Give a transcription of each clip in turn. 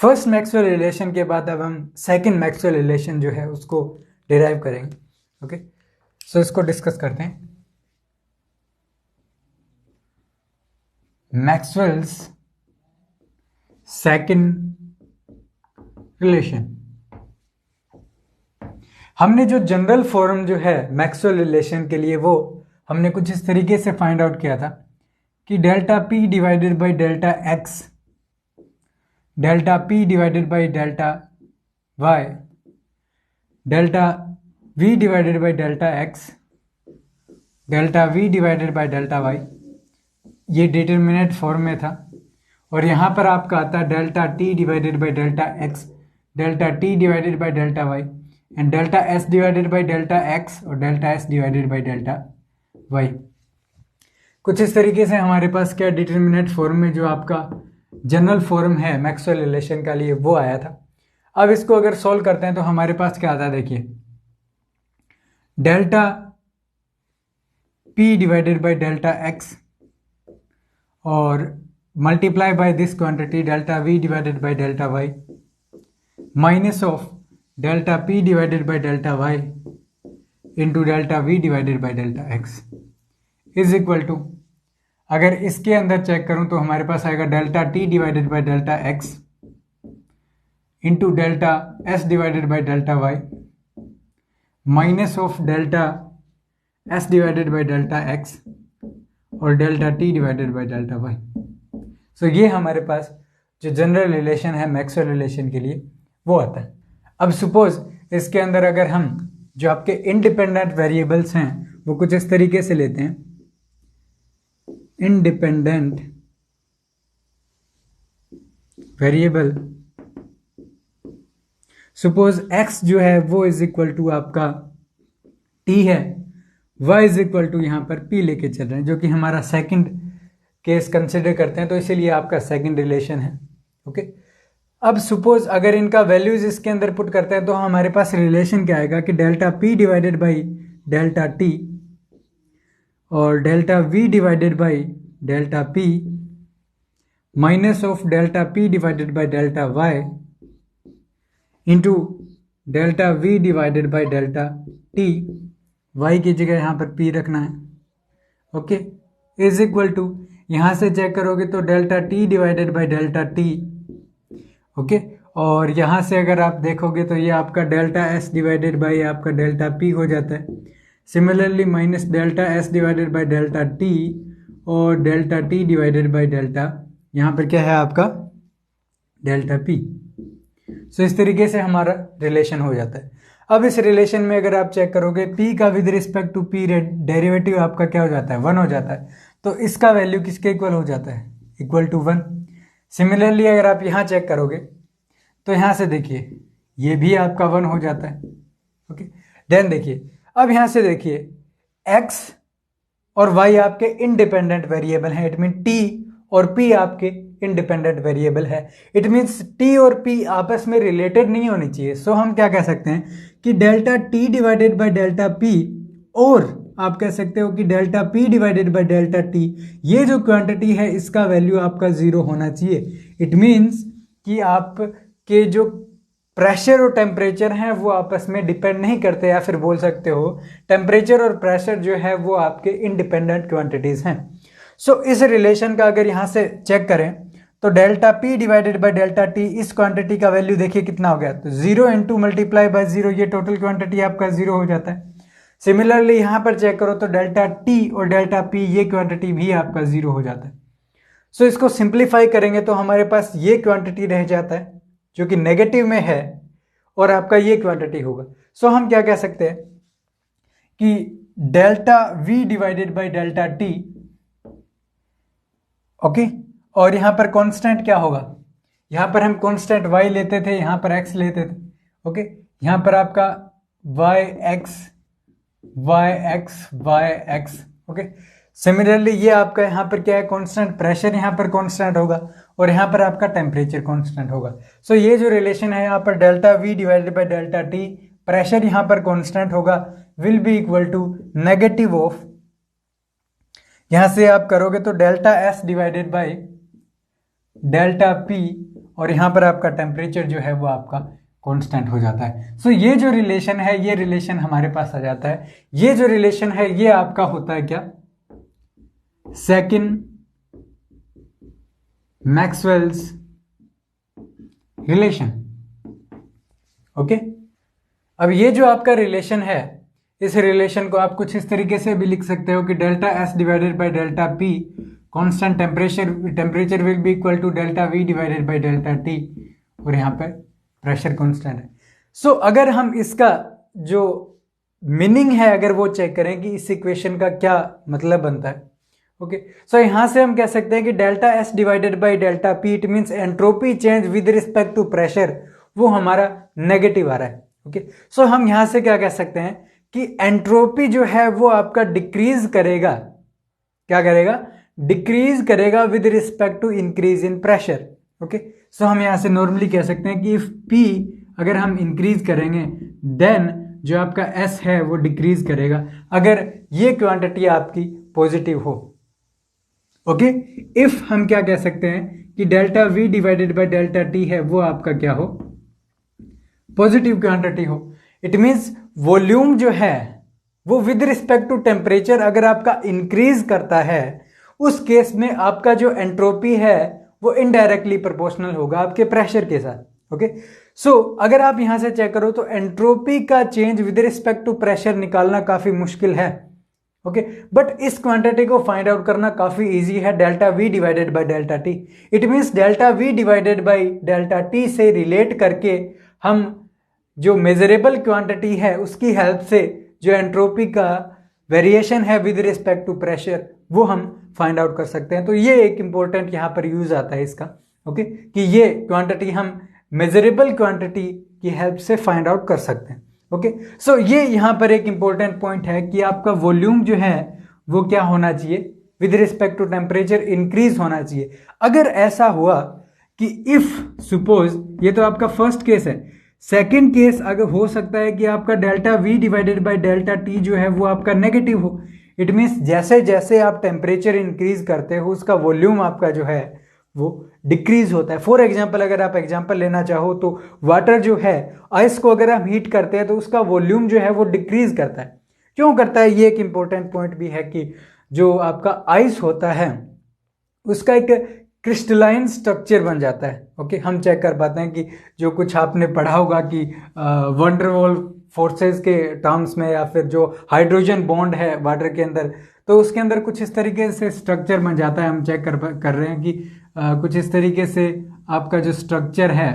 First Maxwell relation के बाद अब हम सेकंड मैक्सवेल रिलेशन जो है उसको डिराइव करेंगे। ओके, सो इसको डिस्कस करते हैं। Maxwell's second relation. हमने जो जनरल फॉर्म जो है मैक्सवेल रिलेशन के लिए वो हमने कुछ इस तरीके से फाइंड आउट किया था कि delta P divided by delta X, delta P divided by delta Y, delta V divided by delta X, delta V divided by delta Y, ये डिटर्मिनेट फॉर्म में था। और यहाँ पर आपका आता है delta T divided by delta X, delta T divided by delta Y and delta S divided by delta X और delta S divided by delta Y. कुछ इस तरीके से हमारे पास क्या डिटर्मिनेट फॉर्म में जो आपका जनरल फॉर्म है मैक्सवेल रिलेशन का लिए वो आया था। अब इसको अगर सॉल्व करते हैं तो हमारे पास क्या आता है, देखिए delta P divided by delta X और multiply by this quantity delta V divided by delta Y minus of delta P divided by delta Y into delta V divided by delta X is equal to, अगर इसके अंदर check करूं तो हमारे पास आएगा delta T divided by delta X into delta S divided by delta Y minus of delta S divided by delta X और delta T divided by delta Y. So ये हमारे पास जो जनरल रिलेशन है मैक्सवेल रिलेशन के लिए वो आता है। अब सपोज इसके अंदर अगर हम जो आपके इंडिपेंडेंट वेरिएबल्स हैं वो कुछ इस तरीके से लेते हैं, इंडिपेंडेंट वेरिएबल सपोज x जो है वो इज इक्वल टू आपका t है, y इज इक्वल टू यहां पर p लेके चल रहे हैं जो कि हमारा सेकंड केस कंसिडर करते हैं, तो इसीलिए आपका सेकंड रिलेशन है। ओके, अब सपोज अगर इनका वैल्यूज इसके अंदर पुट करते हैं तो हमारे पास रिलेशन क्या आएगा कि delta p divided by delta t और delta v divided by delta p minus of delta p divided by delta y into delta v divided by delta t, y की जगह यहाँ पर p रखना है। ओके, इज इक्वल टू यहाँ से check करोगे तो delta t divided by delta t। Okay, और यहाँ से अगर आप देखोगे तो ये आपका डेल्टा s डिवाइडेड बाई आपका डेल्टा p हो जाता है। Similarly minus delta s divided by delta t और delta t divided by delta, यहाँ पर क्या है आपका डेल्टा p। सो इस तरीके से हमारा रिलेशन हो जाता है। अब इस रिलेशन में अगर आप चेक करोगे p का with respect to p derivative आपका क्या हो जाता है, 1 हो जाता है, तो इसका वैल्यू किसके इक्वल हो जाता है, इक्वल टू 1। सिमिलरली अगर आप यहाँ चेक करोगे तो यहाँ से देखिए ये भी आपका 1 हो जाता है। ओके, देन देखिए अब यहाँ से देखिए x और y आपके इंडिपेंडेंट वेरिएबल हैं, इट मीन t और p आपके इंडिपेंडेंट वेरिएबल है। इट मीन्स t और p आपस में रिलेटेड नहीं होनी चाहिए। सो हम क्या कह सकते हैं कि delta t divided by delta p और आप कह सकते हो कि delta p divided by delta t, ये जो क्वांटिटी है इसका वैल्यू आपका 0 होना चाहिए। इट मीन्स कि आपके जो प्रेशर और टेम्परेचर हैं वो आपस में डिपेंड नहीं करते, या फिर बोल सकते हो टेम्परेचर और प्रेशर जो है वो आपके इंडिपेंडेंट क्वांटिटीज हैं। सो इस रिलेशन का अगर यहाँ से चेक करें तो delta p divided by delta t, इस क्वांटिटी का वैल्यू देखिए कितना हो गया, तो 0 इंटू मल्टीप्लाई बाय 0, ये टोटल क्वांटिटी आपका 0 हो जाता है। सिमिलरली यहाँ पर चेक करो तो डेल्टा t और डेल्टा p, ये क्वांटिटी भी आपका 0 हो जाता है। सो इसको सिंप्लीफाई करेंगे तो हमारे पास ये क्वांटिटी रह जाता है जो कि नेगेटिव में है और आपका ये क्वांटिटी होगा। सो हम क्या कह सकते हैं कि delta v divided by delta t, okay, और यहाँ पर कांस्टेंट क्या होगा, यहाँ पर हम कांस्टेंट y लेते थे, यहाँ पर x लेते थे। ओके, यहाँ पर आपका yx। ओके, सिमिलरली ये आपका यहाँ पर क्या है कांस्टेंट, प्रेशर यहाँ पर कांस्टेंट होगा और यहाँ पर आपका टेम्परेचर कांस्टेंट होगा। सो ये जो रिलेशन है यहाँ पर delta v divided by delta t, pressure यहाँ पर कांस्टेंट होगा, will be equal to negative of, यहाँ से आप करोगे तो delta s divided by delta p और यहाँ पर आपका टेम्परेचर जो है वो आपका कांस्टेंट हो जाता है। सो ये जो रिलेशन है, ये रिलेशन हमारे पास आ जाता है। ये जो रिलेशन है ये आपका होता है क्या, सेकंड मैक्सवेल्स रिलेशन। ओके, अब ये जो आपका रिलेशन है, इस रिलेशन को आप कुछ इस तरीके से भी लिख सकते हो कि delta S divided by delta P constant temperature will be equal to delta V divided by delta T, और यहाँ पर प्रेशर कांस्टेंट है। सो अगर हम इसका जो मीनिंग है अगर वो चेक करें कि इस इक्वेशन का क्या मतलब बनता है, ओके, सो यहां से हम कह सकते हैं कि delta S divided by delta P, it means entropy change with respect to pressure, वो हमारा नेगेटिव आ रहा है। ओके, सो हम यहां से क्या कह सकते हैं कि एंट्रोपी जो है वो आपका डिक्रीज करेगा, क्या करेगा, डिक्रीज करेगा with respect to increase in pressure. Okay, so हम यहां से नॉर्मली कह सकते हैं कि इफ P अगर हम इंक्रीज करेंगे देन जो आपका S है वो डिक्रीज करेगा, अगर ये क्वांटिटी आपकी पॉजिटिव हो। ओके, इफ हम क्या कह सकते हैं कि delta V divided by delta T है वो आपका क्या हो, पॉजिटिव क्वांटिटी हो। इट मीन्स वॉल्यूम जो है वो विद रिस्पेक्ट टू टेम्परेचर अगर आपका इंक्रीज करता है, उस केस में आपका जो एंट्रोपी है वो इनडायरेक्टली प्रोपोर्शनल होगा आपके प्रेशर के साथ। ओके, सो अगर आप यहां से चेक करो तो एंट्रोपी का change with respect to pressure निकालना काफी मुश्किल है। ओके, बट इस क्वांटिटी को फाइंड आउट करना काफी इजी है, delta V divided by delta T. It means delta V divided by delta T से रिलेट करके हम जो मेजरेबल क्वांटिटी है उसकी हेल्प से जो एंट्रोपी का वेरिएशन है विद रिस्पेक्ट टू प्रेशर वो हम फाइंड आउट कर सकते हैं। तो ये एक इंपॉर्टेंट यहां पर यूज आता है इसका, ओके, कि ये क्वांटिटी हम मेजरेबल क्वांटिटी की हेल्प से फाइंड आउट कर सकते हैं। ओके, सो ये यहां पर एक इंपॉर्टेंट पॉइंट है कि आपका वॉल्यूम जो है वो क्या होना चाहिए, with respect to temperature increase होना चाहिए। अगर ऐसा हुआ कि इफ सपोज, ये तो आपका फर्स्ट केस है, सेकेंड केस अगर हो सकता है कि आपका delta V divided by delta T जो है वो आपका नेगेटिव हो। इट मीन्स जैसे जैसे आप टेम्परेचर इंक्रीज करते हो उसका वॉल्यूम आपका जो है वो डिक्रीज होता है। फॉर एग्जाम्पल अगर आप एग्जाम्पल लेना चाहो तो वाटर जो है, आइस को अगर हम हीट करते हैं तो उसका वॉल्यूम जो है वो डिक्रीज करता है। क्यों करता है, ये एक इंपॉर्टेंट पॉइंट भी है कि जो आपका आइस होता है उसका एक क्रिस्टलाइन स्ट्रक्चर बन जाता है। ओके, हम चेक कर पाते हैं कि जो कुछ आपने पढ़ा होगा कि वंडरवॉल फोर्सेस के टर्म्स में, या फिर जो हाइड्रोजन बॉन्ड है वाटर के अंदर, तो उसके अंदर कुछ इस तरीके से स्ट्रक्चर बन जाता है। हम चेक कर रहे हैं कि कुछ इस तरीके से आपका जो स्ट्रक्चर है,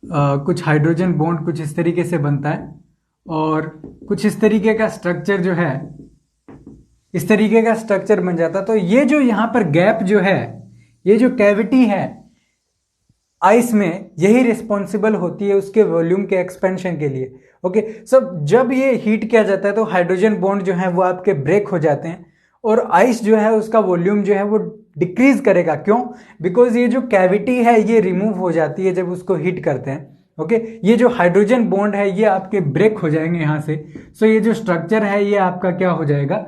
कुछ हाइड्रोजन बॉन्ड कुछ इस तरीके से बनता है, और कुछ इस तरीके का स्ट्रक्चर जो है, इस तरीके का स्ट्रक्चर बन जाता है। तो ये जो यहां पर गैप जो है, ये जो कैविटी है आइस में, यही रिस्पॉन्सिबल होती है उसके वॉल्यूम के एक्सपेंशन के लिए। ओके, सब जब ये हीट किया जाता है तो हाइड्रोजन बॉन्ड जो है वो आपके ब्रेक हो जाते हैं, और आइस जो है उसका वॉल्यूम जो है वो डिक्रीज करेगा। क्यों, बिकॉज ये जो कैविटी है ये रिमूव हो जाती है जब उसको हीट करते हैं। ओके, ये जो हाइड्रोजन बॉन्ड है ये आपके ब्रेक हो जाएंगे यहां से। सो ये जो स्ट्रक्चर है ये आपका क्या हो जाएगा,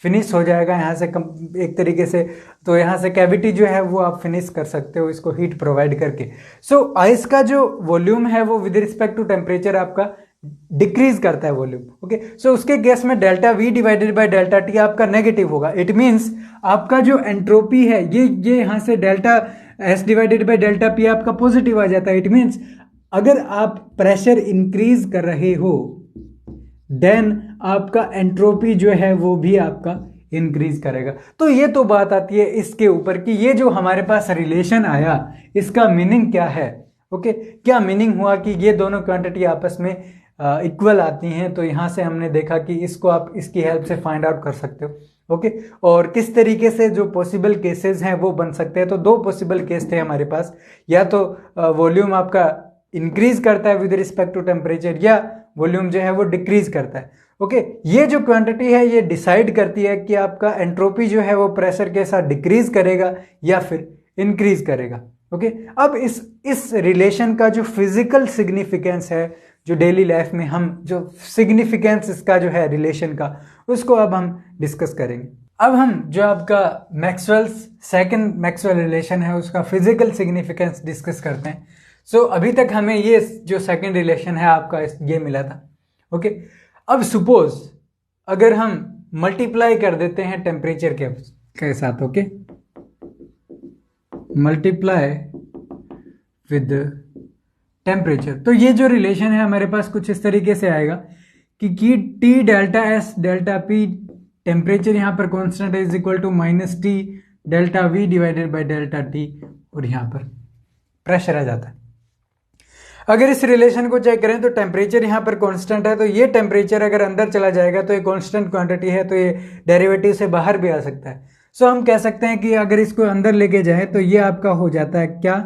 फिनिश हो जाएगा यहाँ से एक तरीके से। तो यहाँ से कैविटी जो है वो आप फिनिश कर सकते हो इसको हीट प्रोवाइड करके। सो आइस का जो वॉल्यूम है वो विद रिस्पेक्ट टू टेम्परेचर आपका डिक्रीज करता है वॉल्यूम। ओके, सो उसके केस में delta V divided by delta T आपका नेगेटिव होगा। इट मीन्स आपका जो एंट्रोपी है ये यहाँ से delta S divided by delta P आपका पॉजिटिव आ जाता है। इट मीन्स अगर आप प्रेशर इंक्रीज कर रहे हो देन आपका एंट्रोपी जो है वो भी आपका इंक्रीज करेगा। तो ये तो बात आती है इसके ऊपर कि ये जो हमारे पास रिलेशन आया इसका मीनिंग क्या है। ओके, क्या मीनिंग हुआ कि ये दोनों क्वांटिटी आपस में इक्वल आती हैं। तो यहाँ से हमने देखा कि इसको आप इसकी हेल्प से फाइंड आउट कर सकते हो। ओके, और किस तरीके से जो पॉसिबल केसेस हैं वो बन सकते हैं। तो दो पॉसिबल केस थे हमारे पास, या तो वॉल्यूम आपका इंक्रीज करता है विद रिस्पेक्ट टू टेम्परेचर, या वॉल्यूम जो है वो डिक्रीज करता है। ओके, ये जो क्वांटिटी है ये डिसाइड करती है कि आपका एंट्रोपी जो है वो प्रेशर के साथ डिक्रीज करेगा या फिर इंक्रीज करेगा। ओके, अब इस रिलेशन का जो फिजिकल सिग्निफिकेंस है, जो डेली लाइफ में हम जो सिग्निफिकेंस इसका जो है रिलेशन का, उसको अब हम डिस्कस करेंगे। अब हम जो आपका सेकंड मैक्सवेल रिलेशन है उसका फिजिकल सिग्निफिकेंस डिस्कस करते हैं। सो अभी तक हमें ये जो सेकंड रिलेशन है आपका ये मिला था। ओके, अब सपोज अगर हम मल्टीप्लाई कर देते हैं टेम्परेचर के साथ, ओके, मल्टीप्लाई विद टेम्परेचर, तो ये जो रिलेशन है हमारे पास कुछ इस तरीके से आएगा कि T delta S delta P, temperature यहाँ पर कांस्टेंट है, is equal to minus T delta V divided by delta T, और यहाँ पर प्रेशर आ जाता है। अगर इस रिलेशन को चेक करें तो टेम्परेचर यहाँ पर कांस्टेंट है, तो ये टेम्परेचर अगर अंदर चला जाएगा तो ये कांस्टेंट क्वांटिटी है, तो ये डेरिवेटिव से बाहर भी आ सकता है। सो हम कह सकते हैं कि अगर इसको अंदर लेके जाए तो ये आपका हो जाता है क्या,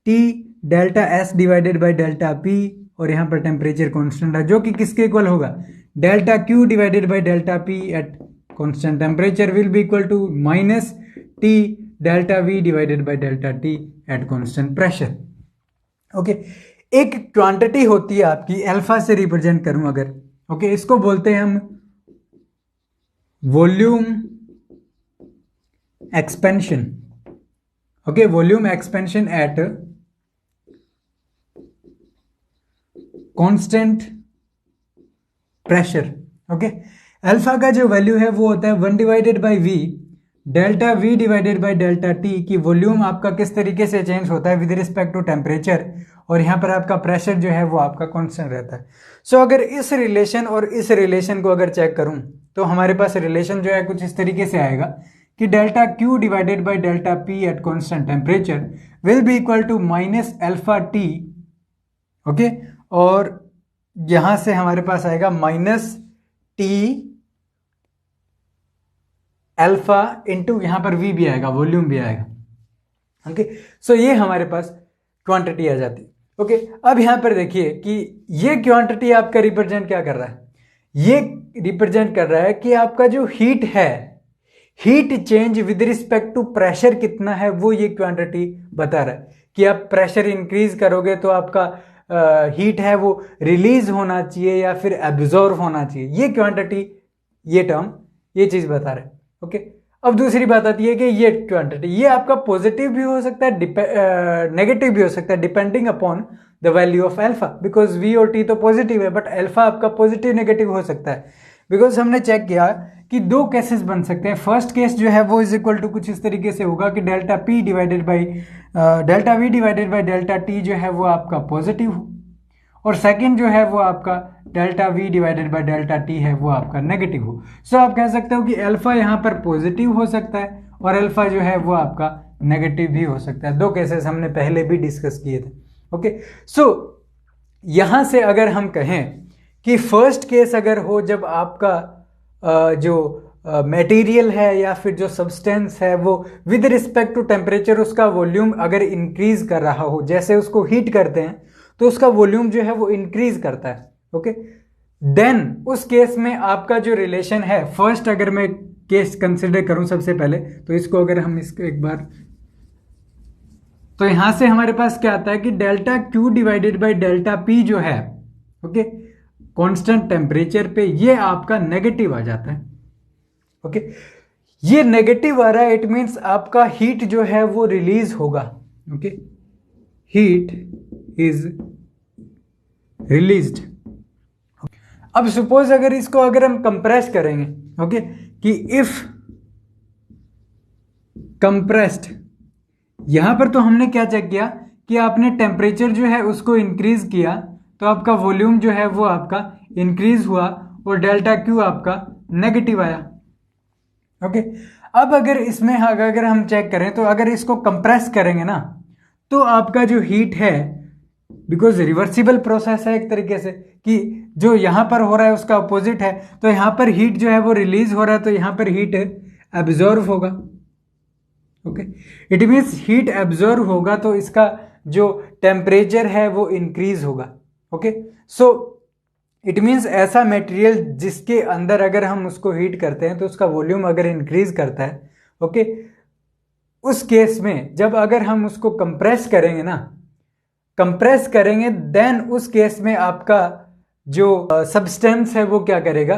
T delta S divided by delta P, और यहाँ पर टेम्परेचर कांस्टेंट है जो कि किसके इक्वल होगा, delta Q divided by delta P at constant temperature will be equal to minus T delta V divided by delta T at constant pressure. Okay, एक quantity होती है आपकी, अल्फा से रिप्रेजेंट करूं अगर, ओके, इसको बोलते हैं हम volume expansion. Okay, volume expansion at constant pressure. Okay, alpha का जो वैल्यू है वो होता है 1 divided by V, delta V divided by delta T, की वॉल्यूम आपका किस तरीके से चेंज होता है विद रिस्पेक्ट टू टेम्परेचर, और यहाँ पर आपका प्रेशर जो है वो आपका कांस्टेंट रहता है। सो अगर इस रिलेशन और इस रिलेशन को अगर चेक करूं तो हमारे पास रिलेशन जो है कुछ इस तरीके से आएगा कि delta Q divided by delta P at constant temperature will be equal to minus alpha T. Okay, और यहां से हमारे पास आएगा माइनस टी अल्फा इंटू यहां पर वी भी आएगा, वॉल्यूम भी आएगा। ओके, सो ये हमारे पास क्वांटिटी आ जाती है। ओके, अब यहां पर देखिए कि ये क्वांटिटी आपका रिप्रेजेंट क्या कर रहा है, ये रिप्रेजेंट कर रहा है कि आपका जो हीट है, heat change with respect to pressure कितना है वो ये क्वांटिटी बता रहा है कि आप प्रेशर इंक्रीज करोगे तो आपका हीट है वो रिलीज होना चाहिए या फिर एब्जॉर्व होना चाहिए। ये क्वांटिटी, ये टर्म, ये चीज बता रहा है। ओके, अब दूसरी बात आती है कि ये क्वांटिटी, ये आपका पॉजिटिव भी हो सकता है, नेगेटिव भी हो सकता है, depending upon the value of alpha, because V और टी तो पॉजिटिव है, बट अल्फा आपका पॉजिटिव नेगेटिव हो सकता है। बिकॉज हमने चेक किया कि दो केसेस बन सकते हैं। फर्स्ट केस जो है वो इज इक्वल टू कुछ इस तरीके से होगा कि delta P divided by delta V divided by delta T जो है वो आपका पॉजिटिव हो, और सेकंड जो है वो आपका delta V divided by delta T है वो आपका नेगेटिव हो। सो आप कह सकते हो कि अल्फा यहाँ पर पॉजिटिव हो सकता है और अल्फा जो है वो आपका नेगेटिव भी हो सकता है। दो केसेस हमने पहले भी डिस्कस किए थे। ओके, सो यहां से अगर हम कहें कि फर्स्ट केस अगर हो जब आपका जो मटेरियल है या फिर जो सब्सटेंस है वो विद रिस्पेक्ट टू टेम्परेचर उसका वॉल्यूम अगर इंक्रीज कर रहा हो, जैसे उसको हीट करते हैं तो उसका वॉल्यूम जो है वो इंक्रीज करता है। ओके, देन उस केस में आपका जो रिलेशन है, फर्स्ट अगर मैं केस कंसिडर करूं सबसे पहले, तो इसको अगर हम इसको एक बार, तो यहां से हमारे पास क्या आता है कि delta Q divided by delta P जो है, ओके, कांस्टेंट टेम्परेचर पे ये आपका नेगेटिव आ जाता है। ओके, ये नेगेटिव आ रहा है, इट मींस आपका हीट जो है वो रिलीज होगा। Okay, heat is released. अब सपोज अगर इसको अगर हम कंप्रेस करेंगे, ओके, कि इफ कंप्रेस्ड, यहां पर तो हमने क्या चेक किया कि आपने टेम्परेचर जो है उसको इंक्रीज किया तो आपका वॉल्यूम जो है वो आपका इंक्रीज हुआ और डेल्टा क्यू आपका नेगेटिव आया। ओके, अब अगर इसमें अगर हम चेक करें तो अगर इसको कंप्रेस करेंगे ना तो आपका जो हीट है, बिकॉज रिवर्सिबल प्रोसेस है एक तरीके से कि जो यहां पर हो रहा है उसका अपोजिट है, तो यहां पर हीट जो है वो रिलीज हो रहा है तो यहां पर हीट एब्जॉर्व होगा। Okay, it means heat absorb होगा तो इसका जो टेम्परेचर है वो इंक्रीज होगा। ओके, सो इट मीन्स ऐसा मटेरियल जिसके अंदर अगर हम उसको हीट करते हैं तो उसका वॉल्यूम अगर इंक्रीज करता है, ओके, उस केस में जब अगर हम उसको कंप्रेस करेंगे ना, कंप्रेस करेंगे, देन उस केस में आपका जो सब्सटेंस है वो क्या करेगा,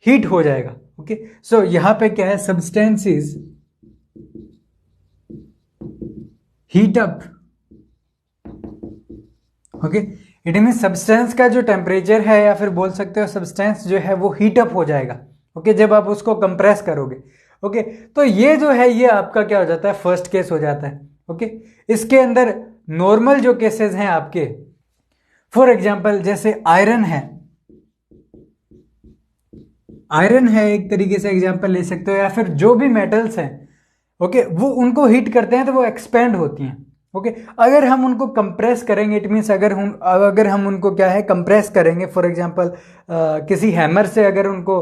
हीट हो जाएगा। ओके, सो यहां पे क्या है, substance is heat up. Okay, it mean substance का जो टेम्परेचर है, या फिर बोल सकते हो सब्सटेंस जो है वो हीट अप हो जाएगा। ओके, जब आप उसको कंप्रेस करोगे। ओके, तो ये जो है ये आपका क्या हो जाता है, फर्स्ट केस हो जाता है। ओके, इसके अंदर नॉर्मल जो केसेस हैं आपके, फॉर एग्जांपल जैसे आयरन है, आयरन है एक तरीके से एग्जांपल ले सकते हो, या फिर जो भी मेटल्स हैं, ओके, वो उनको हीट करते हैं तो वो एक्सपेंड होती हैं। ओके, अगर हम उनको कंप्रेस करेंगे, इट मीन्स अगर हम उनको क्या है कंप्रेस करेंगे, फॉर एग्जांपल किसी हैमर से अगर उनको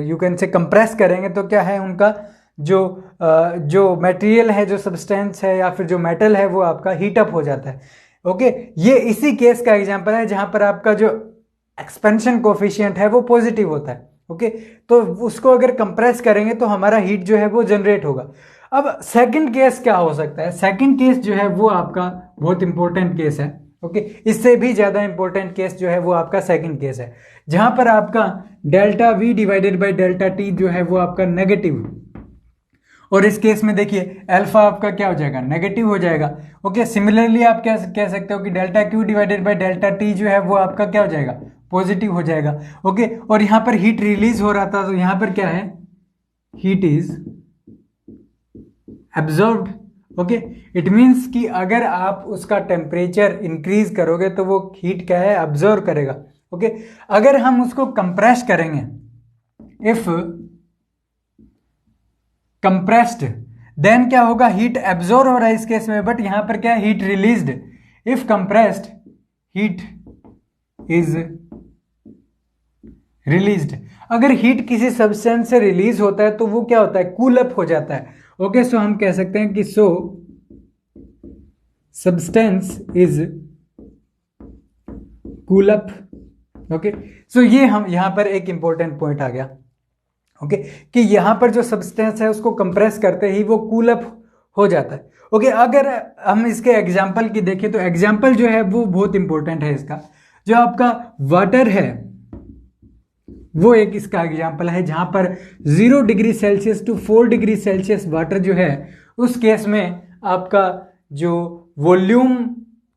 यू कैन से कंप्रेस करेंगे, तो क्या है उनका जो मटेरियल है, जो सब्सटेंस है या फिर जो मेटल है, वो आपका हीट अप हो जाता है। ओके, ये इसी केस का एग्जांपल है जहां पर आपका जो एक्सपेंशन कोफिशिएंट है वो पॉजिटिव होता है। ओके, तो उसको अगर कंप्रेस करेंगे तो हमारा हीट जो है वो जनरेट होगा। अब सेकंड केस क्या हो सकता है, सेकंड केस जो है वो आपका बहुत इंपॉर्टेंट केस है। ओके, इससे भी ज्यादा इंपॉर्टेंट केस जो है वो आपका सेकंड केस है, जहां पर आपका delta V divided by delta T जो है वो आपका नेगेटिव, और इस केस में देखिए अल्फा आपका क्या हो जाएगा, नेगेटिव हो जाएगा। ओके, सिमिलरली आप क्या कह सकते हो कि delta Q divided by delta T जो है वो आपका क्या हो जाएगा, पॉजिटिव हो जाएगा। ओके, और यहां पर हीट रिलीज हो रहा था, तो यहां पर क्या है, heat is absorbed. Okay, it means कि अगर आप उसका टेम्परेचर इंक्रीज करोगे तो वो हीट क्या है, एब्जॉर्ब करेगा। ओके, अगर हम उसको कंप्रेस करेंगे, इफ कंप्रेस्ड, देन क्या होगा, हीट एब्जॉर्ब हो रहा है इस केस में, बट यहां पर क्या है, heat released. If compressed, heat is released. अगर हीट किसी सब्सटेंस से रिलीज होता है तो वो क्या होता है, कूल अप हो जाता है। ओके, सो हम कह सकते हैं कि so substance is cool up. Okay, so ये हम यहां पर एक इंपॉर्टेंट पॉइंट आ गया। ओके, कि यहां पर जो सब्सटेंस है उसको कंप्रेस करते ही वो कूल अप हो जाता है। ओके, अगर हम इसके एग्जाम्पल की देखें तो एग्जाम्पल जो है वो बहुत इंपॉर्टेंट है इसका, जो आपका वाटर है वो एक इसका एग्जाम्पल है, जहां पर 0 degree Celsius to 4 degree Celsius water जो है, उस केस में आपका जो volume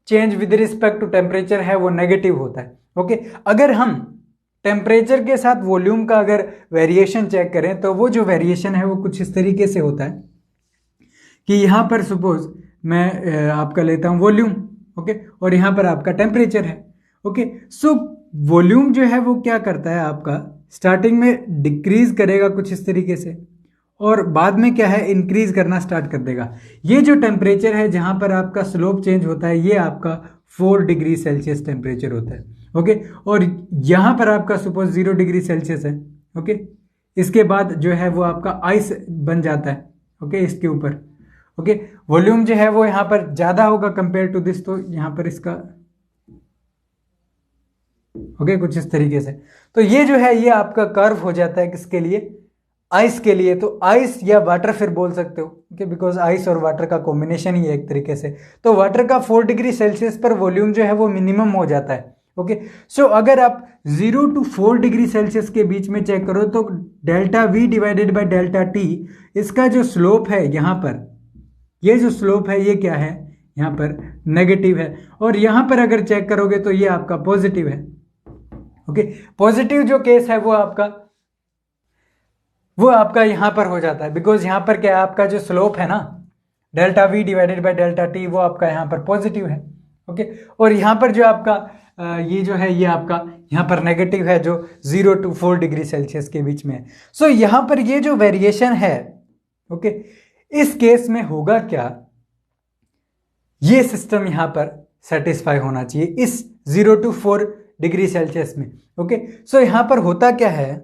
change with respect to temperature है वो नेगेटिव होता है। ओके, अगर हम टेम्परेचर के साथ वॉल्यूम का अगर वेरिएशन चेक करें तो वो जो वेरिएशन है वो कुछ इस तरीके से होता है कि यहां पर सपोज मैं आपका लेता हूं वॉल्यूम। ओके, और यहां पर आपका टेम्परेचर है। ओके, सो वॉल्यूम जो है वो क्या करता है, आपका स्टार्टिंग में डिक्रीज करेगा कुछ इस तरीके से, और बाद में क्या है, इंक्रीज करना स्टार्ट कर देगा। ये जो टेम्परेचर है जहां पर आपका स्लोप चेंज होता है, ये आपका 4 डिग्री सेल्सियस टेम्परेचर होता है। ओके, और यहां पर आपका सपोज 0 डिग्री सेल्सियस है। ओके, इसके बाद जो है वो आपका आइस बन जाता है। ओके, इसके ऊपर ओके, वॉल्यूम जो है वो यहां पर ज्यादा होगा कंपेयर टू दिस, तो यहां पर इसका ओके कुछ इस तरीके से। तो ये जो है ये आपका कर्व हो जाता है किसके लिए, आइस के लिए। तो आइस या वाटर फिर बोल सकते हो, ओके, बिकॉज आइस और वाटर का कॉम्बिनेशन ही है एक तरीके से। तो वाटर का 4 डिग्री सेल्सियस पर वॉल्यूम जो है वो मिनिमम हो जाता है। ओके, सो अगर आप 0 टू 4 डिग्री सेल्सियस के बीच में चेक करो तो delta V divided by delta T, इसका जो स्लोप है यहां पर, ये जो स्लोप है ये क्या है, यहां पर नेगेटिव है, और यहां पर अगर चेक करोगे तो ये आपका पॉजिटिव है। ओके, पॉजिटिव जो केस है वो आपका यहां पर हो जाता है, बिकॉज यहां पर क्या है, आपका जो स्लोप है ना delta V divided by delta T, वो आपका यहां पर पॉजिटिव है। ओके, और यहां पर जो आपका ये जो है ये आपका यहां पर नेगेटिव है, जो 0 टू 4 डिग्री सेल्सियस के बीच में है। सो यहां पर ये जो वेरिएशन है, ओके, इस केस में होगा क्या, ये सिस्टम यहां पर सेटिस्फाई होना चाहिए इस 0 टू 4 डिग्री सेल्सियस में। ओके, सो यहां पर होता क्या है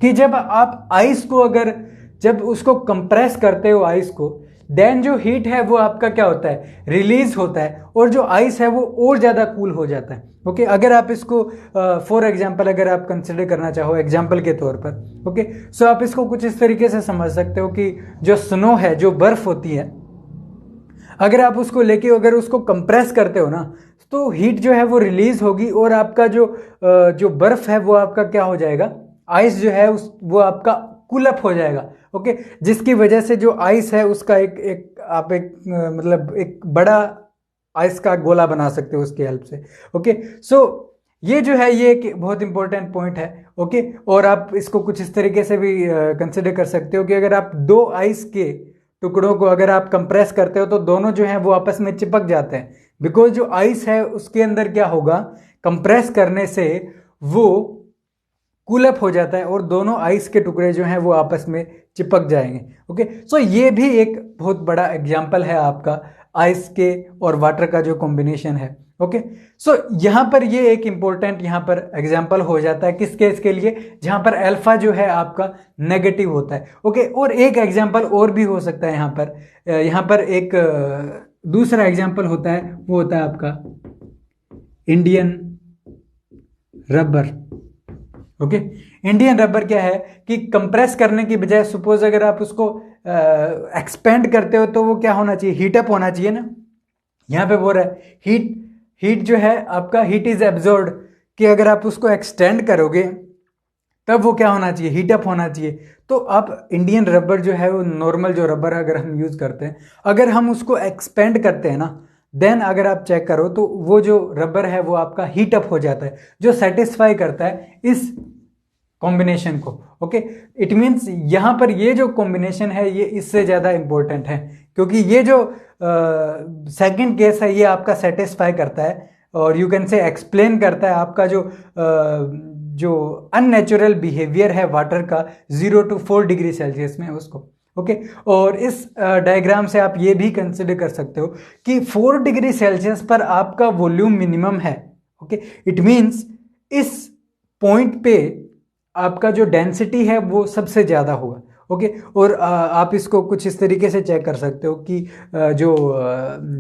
कि जब आप आइस को अगर जब उसको कंप्रेस करते हो आइस को, देन जो हीट है वो आपका क्या होता है, रिलीज होता है, और जो आइस है वो और ज्यादा कूल हो जाता है। ओके, अगर आप इसको फॉर एग्जांपल अगर आप कंसिडर करना चाहो एग्जांपल के तौर पर, ओके, सो आप इसको कुछ इस तरीके से समझ सकते हो कि जो स्नो है, जो बर्फ होती है, अगर आप उसको लेके अगर उसको कंप्रेस करते हो ना, तो हीट जो है वो रिलीज होगी, और आपका जो बर्फ है वो आपका क्या हो जाएगा, आइस जो है वो आपका कूल अप हो जाएगा। ओके, जिसकी वजह से जो आइस है उसका मतलब एक बड़ा आइस का गोला बना सकते हो उसकी हेल्प से। ओके, सो ये जो है ये एक बहुत इंपॉर्टेंट पॉइंट है। ओके, और आप इसको कुछ इस तरीके से भी कंसिडर कर सकते हो कि अगर आप दो आइस के टुकड़ों को अगर आप कंप्रेस करते हो तो दोनों जो हैं वो आपस में चिपक जाते हैं, बिकॉज जो आइस है उसके अंदर क्या होगा, कंप्रेस करने से वो कूलअप हो जाता है और दोनों आइस के टुकड़े जो हैं वो आपस में चिपक जाएंगे। ओके, सो ये भी एक बहुत बड़ा एग्जाम्पल है आपका आइस के और वाटर का जो कॉम्बिनेशन है। ओके, सो यहां पर ये एक इंपॉर्टेंट यहां पर एग्जाम्पल हो जाता है किस केस के लिए, जहां पर अल्फा जो है आपका नेगेटिव होता है। ओके, और एक एग्जाम्पल और भी हो सकता है यहां पर एक दूसरा एग्जाम्पल होता है, वो होता है आपका Indian rubber. Okay, Indian rubber क्या है कि कंप्रेस करने की बजाय सपोज अगर आप उसको एक्सपेंड करते हो तो वो क्या होना चाहिए, हीटअप होना चाहिए ना। यहां पे बोल रहा है हीट जो है आपका हीट इज एब्जॉर्ब्ड, कि अगर आप उसको एक्सटेंड करोगे तब वो क्या होना चाहिए, हीटअप होना चाहिए। तो आप इंडियन रबर जो है वो नॉर्मल जो रबर अगर हम यूज करते हैं, अगर हम उसको एक्सपेंड करते हैं ना, देन अगर आप चेक करो तो वो जो रबर है वो आपका हीटअप हो जाता है, जो सेटिस्फाई करता है इस कॉम्बिनेशन को। ओके, इट मीन्स यहां पर ये जो कॉम्बिनेशन है ये इससे ज्यादा इंपॉर्टेंट है, क्योंकि ये जो सेकंड केस है ये आपका सेटिस्फाई करता है और यू कैन से एक्सप्लेन करता है आपका जो अननेचुरल बिहेवियर है वाटर का 0 to 4 डिग्री सेल्सियस में उसको। ओके, और इस डायग्राम से आप ये भी कंसिडर कर सकते हो कि 4 डिग्री सेल्सियस पर आपका वॉल्यूम मिनिमम है। ओके, इट मीन्स इस पॉइंट पे आपका जो डेंसिटी है वो सबसे ज़्यादा होगा। ओके, और आप इसको कुछ इस तरीके से चेक कर सकते हो कि जो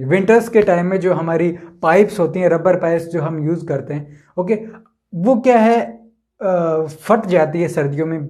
विंटर्स के टाइम में जो हमारी पाइप्स होती हैं, रबर पाइप्स जो हम यूज़ करते हैं, ओके, वो क्या है फट जाती है सर्दियों में।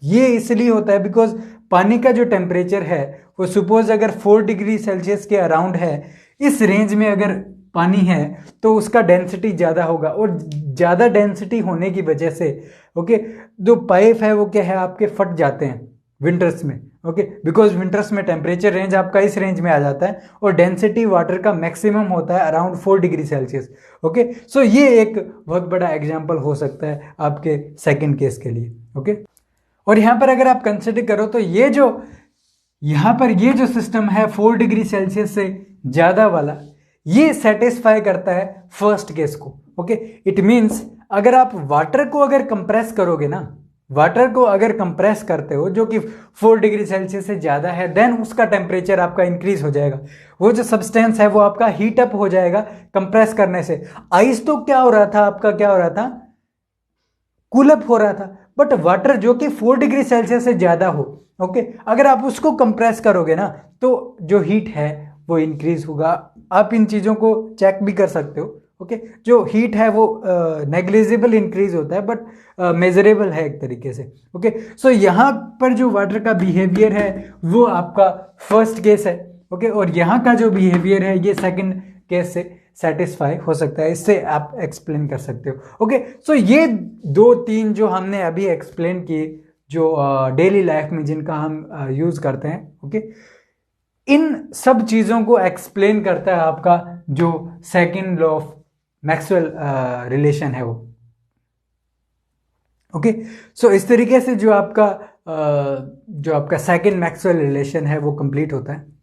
ये इसलिए होता है बिकॉज पानी का जो टेम्परेचर है वो सपोज अगर 4 डिग्री सेल्सियस के अराउंड है, इस रेंज में अगर पानी है तो उसका डेंसिटी ज़्यादा होगा, और ज़्यादा डेंसिटी होने की वजह से ओके जो पाइप है वो क्या है आपके फट जाते हैं विंटर्स में। ओके, बिकॉज विंटर्स में टेम्परेचर रेंज आपका इस रेंज में आ जाता है और डेंसिटी वाटर का मैक्सिमम होता है around 4 degree Celsius. Okay, so ये एक बहुत बड़ा एग्जाम्पल हो सकता है आपके सेकेंड केस के लिए। ओके, और यहाँ पर अगर आप कंसिडर करो तो ये जो सिस्टम है 4 डिग्री सेल्सियस से ज़्यादा वाला, ये सेटिस्फाई करता है फर्स्ट केस को। ओके, इट मीन्स अगर आप वाटर को अगर कंप्रेस करोगे ना, वाटर को अगर कंप्रेस करते हो जो कि 4 डिग्री सेल्सियस से ज़्यादा है, देन उसका टेम्परेचर आपका इंक्रीज हो जाएगा, वो जो सब्सटेंस है वो आपका हीट अप हो जाएगा कंप्रेस करने से। आइस तो क्या हो रहा था आपका, क्या हो रहा था, कूलअप हो रहा था, बट वाटर जो कि 4 डिग्री सेल्सियस से ज़्यादा हो, ओके, अगर आप उसको कंप्रेस करोगे ना तो जो हीट है वो इंक्रीज होगा। आप इन चीज़ों को चेक भी कर सकते हो। ओके, जो हीट है वो नेग्लिजिबल इंक्रीज होता है बट मेजरेबल है एक तरीके से। ओके, सो यहाँ पर जो वाटर का बिहेवियर है वो आपका फर्स्ट केस है। ओके, और यहाँ का जो बिहेवियर है ये सेकंड केस से सेटिस्फाई हो सकता है, इससे आप एक्सप्लेन कर सकते हो। ओके, सो ये 2-3 जो हमने अभी एक्सप्लेन किए जो डेली लाइफ में जिनका हम यूज़ करते हैं, ओके, इन सब चीज़ों को एक्सप्लेन करता है आपका जो second law of Maxwell relation है वो। ओके, सो इस तरीके से जो आपका सेकंड मैक्सवेल रिलेशन है वो कंप्लीट होता है।